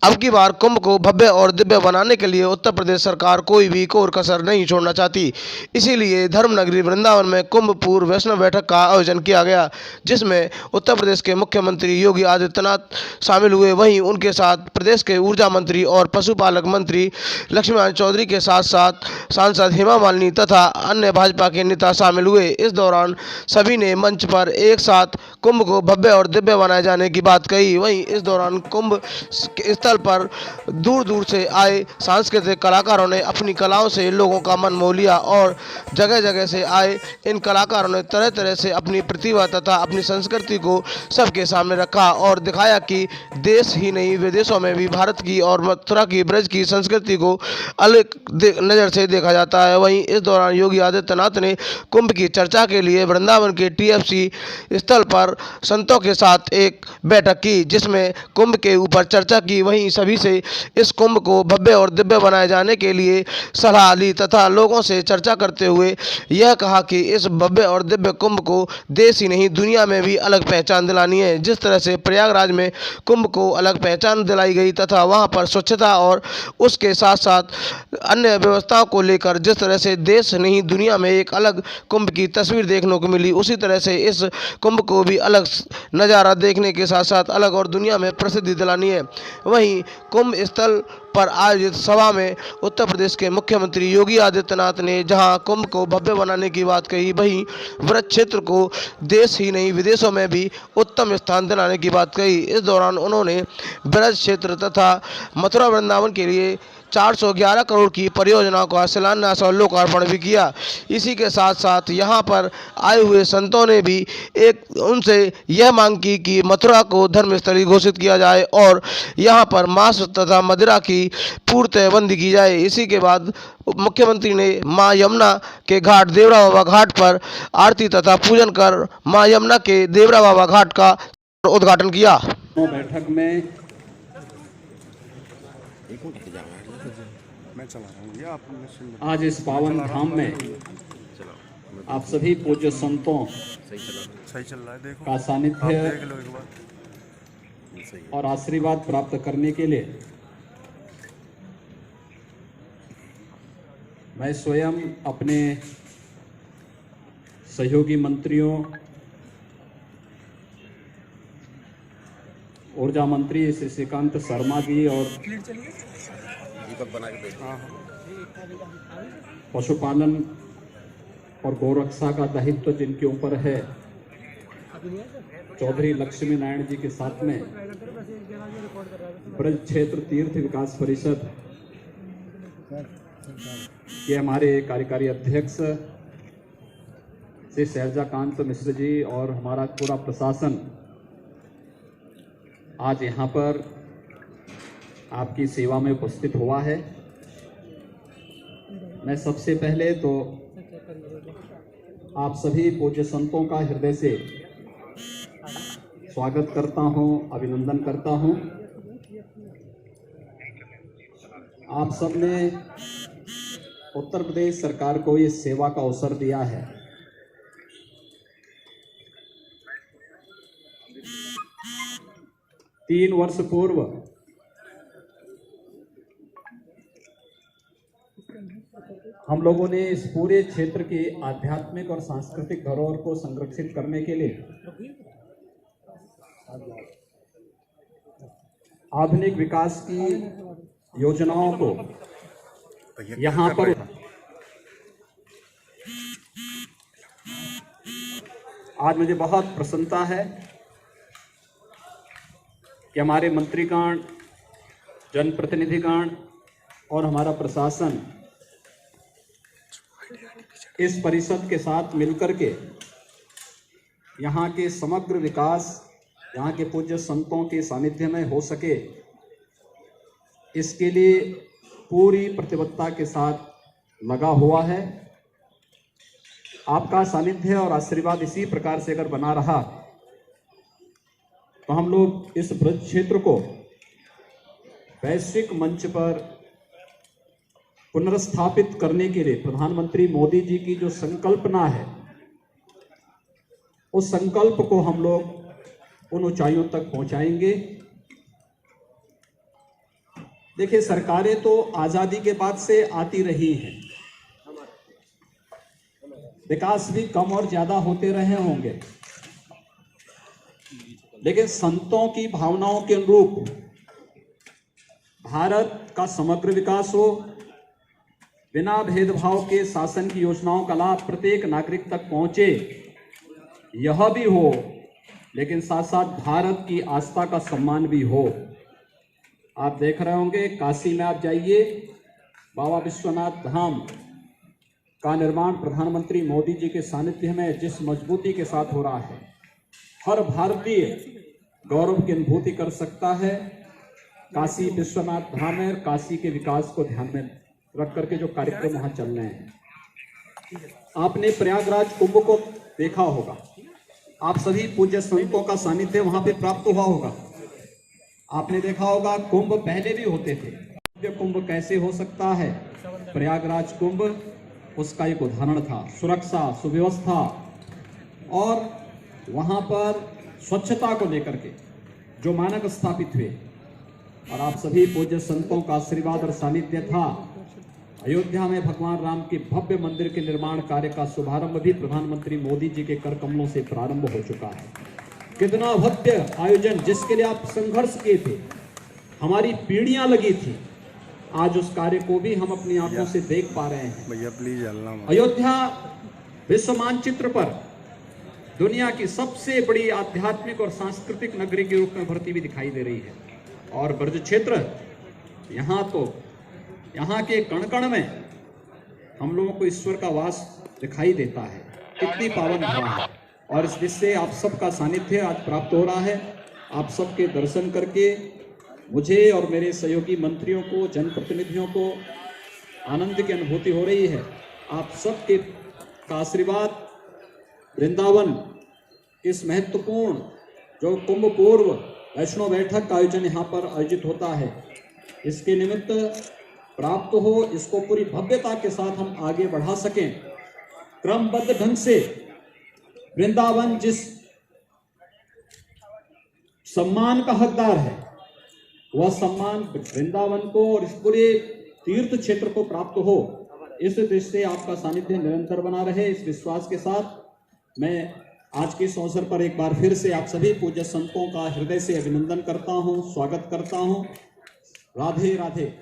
अब की बार कुंभ को भव्य और दिव्य बनाने के लिए उत्तर प्रदेश सरकार कोई भी कोर कसर नहीं छोड़ना चाहती। इसीलिए धर्मनगरी वृंदावन में कुंभ पूर्व वैष्णव बैठक का आयोजन किया गया, जिसमें उत्तर प्रदेश के मुख्यमंत्री योगी आदित्यनाथ शामिल हुए। वहीं उनके साथ प्रदेश के ऊर्जा मंत्री और पशुपालक मंत्री लक्ष्मीनारायण चौधरी के साथ साथ सांसद हेमा मालिनी तथा अन्य भाजपा के नेता शामिल हुए। इस दौरान सभी ने मंच पर एक साथ कुंभ को भव्य और दिव्य बनाए जाने की बात कही। वहीं इस दौरान कुंभ स्थल पर दूर दूर से आए सांस्कृतिक कलाकारों ने अपनी कलाओं से लोगों का मन मोह लिया और जगह जगह से आए इन कलाकारों ने तरह तरह से अपनी प्रतिभा तथा अपनी संस्कृति को सबके सामने रखा और दिखाया कि देश ही नहीं विदेशों में भी भारत की और मथुरा की ब्रज की संस्कृति को अलग नज़र से देखा जाता है। वहीं इस दौरान योगी आदित्यनाथ ने कुंभ की चर्चा के लिए वृंदावन के टीएफसी स्थल पर संतों के साथ एक बैठक की, जिसमें कुंभ के ऊपर चर्चा की। वहीं सभी से इस कुंभ को भव्य और दिव्य बनाए जाने के लिए सलाह ली तथा लोगों से चर्चा करते हुए यह कहा कि इस भव्य और दिव्य कुंभ को देश ही नहीं दुनिया में भी अलग पहचान दिलानी है। जिस तरह से प्रयागराज में कुंभ को अलग पहचान दिलाई गई तथा वहां पर स्वच्छता और उसके साथ साथ अन्य व्यवस्थाओं को लेकर जिस तरह से देश नहीं दुनिया में एक अलग कुंभ की तस्वीर देखने को मिली, उसी तरह से इस कुंभ को भी अलग नज़ारा देखने के साथ साथ अलग और दुनिया में प्रसिद्धि दिलानी है। वहीं कुंभ स्थल पर आयोजित सभा में उत्तर प्रदेश के मुख्यमंत्री योगी आदित्यनाथ ने जहां कुंभ को भव्य बनाने की बात कही, वहीं व्रत क्षेत्र को देश ही नहीं विदेशों में भी उत्तम स्थान दिलाने की बात कही। इस दौरान उन्होंने ब्रज क्षेत्र तथा मथुरा वृंदावन के लिए 411 करोड़ की परियोजनाओं का शिलान्यास और लोकार्पण भी किया। इसी के साथ साथ यहां पर आए हुए संतों ने भी उनसे यह मांग की कि मथुरा को धर्मस्थली घोषित किया जाए और यहां पर मांस तथा मदिरा की पूर्णतः बंदी की जाए। इसी के बाद मुख्यमंत्री ने मां यमुना के घाट देवरा बाबा घाट पर आरती तथा पूजन कर मां यमुना के देवरा बाबा घाट का उद्घाटन किया। बैठक में आज इस पावन धाम में आप सभी पूज्य संतों का सानिध्य और आशीर्वाद प्राप्त करने के लिए मैं स्वयं अपने सहयोगी मंत्रियों, ऊर्जा मंत्री श्री श्रीकांत शर्मा जी और पशुपालन और गौरक्षा का दायित्व जिनके ऊपर है चौधरी लक्ष्मी नारायण जी के साथ में ब्रज क्षेत्र तीर्थ विकास परिषद के हमारे कार्यकारी अध्यक्ष श्री शैलजाकांत मिश्र जी और हमारा पूरा प्रशासन आज यहाँ पर आपकी सेवा में उपस्थित हुआ है। मैं सबसे पहले तो आप सभी पूज्य संतों का हृदय से स्वागत करता हूं, अभिनंदन करता हूं। आप सबने उत्तर प्रदेश सरकार को ये सेवा का अवसर दिया है। तीन वर्ष पूर्व हम लोगों ने इस पूरे क्षेत्र की आध्यात्मिक और सांस्कृतिक धरोहर को संरक्षित करने के लिए आधुनिक विकास की योजनाओं को यहाँ पर आज मुझे बहुत प्रसन्नता है कि हमारे मंत्रीगण, जनप्रतिनिधिगण और हमारा प्रशासन इस परिषद के साथ मिलकर के यहाँ के समग्र विकास, यहाँ के पूज्य संतों के सानिध्य में हो सके, इसके लिए पूरी प्रतिबद्धता के साथ लगा हुआ है। आपका सानिध्य और आशीर्वाद इसी प्रकार से अगर बना रहा तो हम लोग इस ब्रज क्षेत्र को वैश्विक मंच पर पुनर्स्थापित करने के लिए प्रधानमंत्री मोदी जी की जो संकल्पना है, उस संकल्प को हम लोग उन ऊंचाइयों तक पहुंचाएंगे। देखिए, सरकारें तो आजादी के बाद से आती रही हैं, विकास भी कम और ज्यादा होते रहे होंगे, लेकिन संतों की भावनाओं के अनुरूप भारत का समग्र विकास हो, बिना भेदभाव के शासन की योजनाओं का लाभ प्रत्येक नागरिक तक पहुंचे, यह भी हो, लेकिन साथ साथ भारत की आस्था का सम्मान भी हो। आप देख रहे होंगे, काशी में आप जाइए, बाबा विश्वनाथ धाम का निर्माण प्रधानमंत्री मोदी जी के सानिध्य में जिस मजबूती के साथ हो रहा है, हर भारतीय गौरव की अनुभूति कर सकता है। काशी विश्वनाथ धाम है, काशी के विकास को ध्यान में रख करके जो कार्यक्रम वहां चल रहे हैं। आपने प्रयागराज कुंभ को देखा होगा, आप सभी पूज्य संतों का सानिध्य वहां पे प्राप्त हुआ होगा। आपने देखा होगा, कुंभ पहले भी होते थे, कुंभ कैसे हो सकता है? प्रयागराज कुंभ उसका एक उदाहरण था। सुरक्षा, सुव्यवस्था और वहां पर स्वच्छता को लेकर के जो मानक स्थापित हुए, और आप सभी पूज्य संतों का आशीर्वाद और सानिध्य था। अयोध्या में भगवान राम के भव्य मंदिर के निर्माण कार्य का शुभारंभ भी प्रधानमंत्री मोदी जी के कर कमलों से प्रारंभ हो चुका है। कितना भव्य आयोजन, जिसके लिए आप संघर्ष किए थे, हमारी पीढ़ियां लगी थी, आज उस कार्य को भी हम अपनी आंखों से देख पा रहे हैं। भैया प्लीज, अयोध्या विश्व मानचित्र पर दुनिया की सबसे बड़ी आध्यात्मिक और सांस्कृतिक नगरी के रूप में उभरती हुई दिखाई दे रही है। और ब्रज क्षेत्र, यहाँ के कण कण में हम लोगों को ईश्वर का वास दिखाई देता है। कितनी पावन धरा है, और इस दृश्य आप सबका सानिध्य आज प्राप्त हो रहा है। आप सबके दर्शन करके मुझे और मेरे सहयोगी मंत्रियों को, जनप्रतिनिधियों को आनंद की अनुभूति हो रही है। आप सबके का आशीर्वाद वृंदावन इस महत्वपूर्ण जो कुंभ पूर्व वैष्णव बैठक का आयोजन यहाँ पर आयोजित होता है, इसके निमित्त प्राप्त हो, इसको पूरी भव्यता के साथ हम आगे बढ़ा सकें। क्रमबद्ध ढंग से वृंदावन जिस सम्मान का हकदार है, वह सम्मान वृंदावन को और इस पूरे तीर्थ क्षेत्र को प्राप्त हो, इस दृष्टि से आपका सानिध्य निरंतर बना रहे, इस विश्वास के साथ मैं आज के इस अवसर पर एक बार फिर से आप सभी पूज्य संतों का हृदय से अभिनंदन करता हूं, स्वागत करता हूं। राधे राधे।